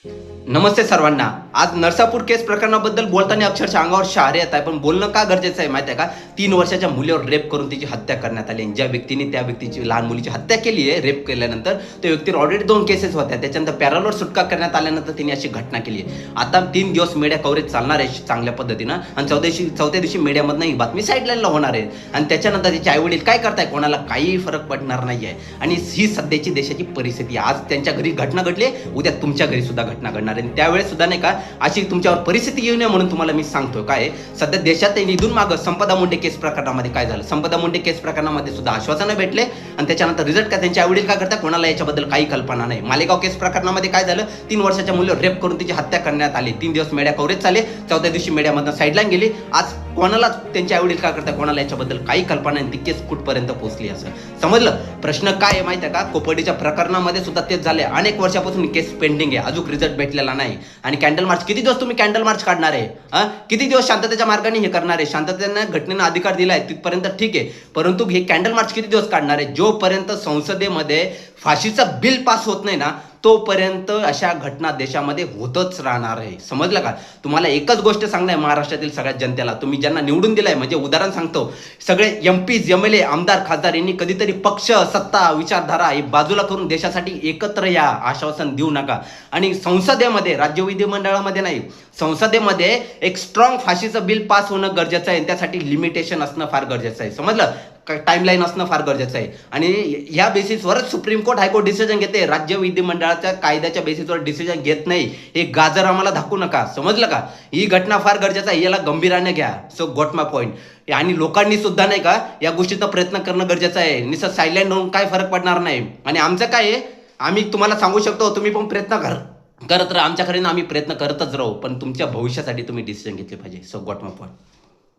नमस्ते सर्वांना. आज नरसापूर केस प्रकरणाबद्दल बोलताना अक्षरशः अंगावर शहारे येत आहे, पण बोलणं का गरजेचं आहे माहिती आहे का? 3 वर्षाच्या मुलीवर रेप करून तिची हत्या करण्यात आली. ज्या व्यक्तीने त्या व्यक्तीची लहान मुलीची हत्या केली आहे रेप केल्यानंतर, त्या व्यक्तीवर ऑलरेडी 2 केसेस होत्या. त्याच्यानंतर पॅरोलवर सुटका करण्यात आल्यानंतर तिने अशी घटना केली आहे. आता 3 दिवस मीडिया कव्हरेज चालणार आहे चांगल्या पद्धतीनं, आणि चौथ्या दिवशी मीडियामधनं ही बातमी साईडलाईनला होणार आहे. आणि त्याच्यानंतर तिचे आईवडील काय करताय, कोणाला काही फरक पडणार नाही आहे. आणि ही सध्याची देशाची परिस्थिती. आज त्यांच्या घरी घटना घडली, उद्या तुमच्या घरी सुद्धा घटना घडणार आहे. त्यावेळेस सुद्धा नाही का अशी तुमच्यावर परिस्थिती येऊ नये म्हणून तुम्हाला मी सांगतोय. काय सध्या देशात इथून मागं संपदा मुंडे केस प्रकरणामध्ये काय झालं, संपदा मुंडे केस प्रकरणामध्ये सुद्धा आश्वासनं भेटले आणि त्याच्यानंतर रिझल्ट काय, त्यांच्या आईवडील काय करतात, कोणाला याच्याबद्दल काही कल्पना नाही. मालेगाव केस प्रकरणामध्ये काय झालं, 3 वर्षाच्या मुलीवर रेप करून तिची हत्या करण्यात आली. 3 दिवस मीडिया कव्हरेज चालले, चौथ्या दिवशी मीडियामधनं साईडलाईन गेली. आज कोणालाच त्यांच्या आईवडील काय करतात, कोणाला याच्याबद्दल काही कल्पना नाही. ती केस कुठपर्यंत पोहोचली असं समजलं. प्रश्न काय आहे माहिती आहे का, कोपर्डीच्या प्रकरणामध्ये सुद्धा तेच झाले. अनेक वर्षापासून केस पेंडिंग आहे, अजून रिझल्ट भेटलेला नाही. आणि कॅन्डल मार्च किती दिवस तुम्ही कॅन्डल मार्च काढणार आहे? किती दिवस शांततेच्या मार्गाने हे करणार आहे? शांततेने घटनेनं अधिकार दिलाय तिथपर्यंत ठीक आहे, परंतु हे कॅन्डल मार्च किती दिवस काढणार आहे? जोपर्यंत संसदेमध्ये फाशीचं बिल पास होत नाही ना, तोपर्यंत अशा घटना देशामध्ये होतच राहणार आहे. समजलं का? तुम्हाला एकच गोष्ट सांगणार महाराष्ट्रातील सगळ्या जनतेला, तुम्ही ज्यांना निवडून दिलाय, म्हणजे उदाहरण सांगतो, सगळे एमपीज, एमएलए, आमदार, खासदार यांनी कधीतरी पक्ष, सत्ता, विचारधारा ही बाजूला करून देशासाठी एकत्र या, आश्वासन देऊ नका. आणि संसदेमध्ये, राज्य विधिमंडळामध्ये नाही, संसदेमध्ये एक स्ट्रॉंग फाशीचं बिल पास होणं गरजेचं आहे. त्यासाठी लिमिटेशन असणं फार गरजेचं आहे. समजलं? टाइमलाईन असणं फार गरजेचं आहे. आणि ह्या बेसिसवरच सुप्रीम कोर्ट, हायकोर्ट डिसिजन घेते. राज्य विधिमंडळाच्या कायद्याच्या बेसिसवर डिसिजन घेत नाही. हे गाजर आम्हाला दाखवू नका. समजलं का? ही घटना फार गरजेचं आहे, याला गंभीराने घ्या. सो गॉट माय पॉईंट. आणि लोकांनी सुद्धा नाही का या गोष्टीचा प्रयत्न करणं गरजेचं आहे. निसर्ग सायलेंट होऊन काय फरक पडणार नाही. आणि आमचं काय आहे, आम्ही तुम्हाला सांगू शकतो, तुम्ही पण प्रयत्न करत राहा. आमच्याकडे आम्ही प्रयत्न करतच राहू, पण तुमच्या भविष्यासाठी तुम्ही डिसिजन घेतले पाहिजे. सो गॉट माय पॉईंट.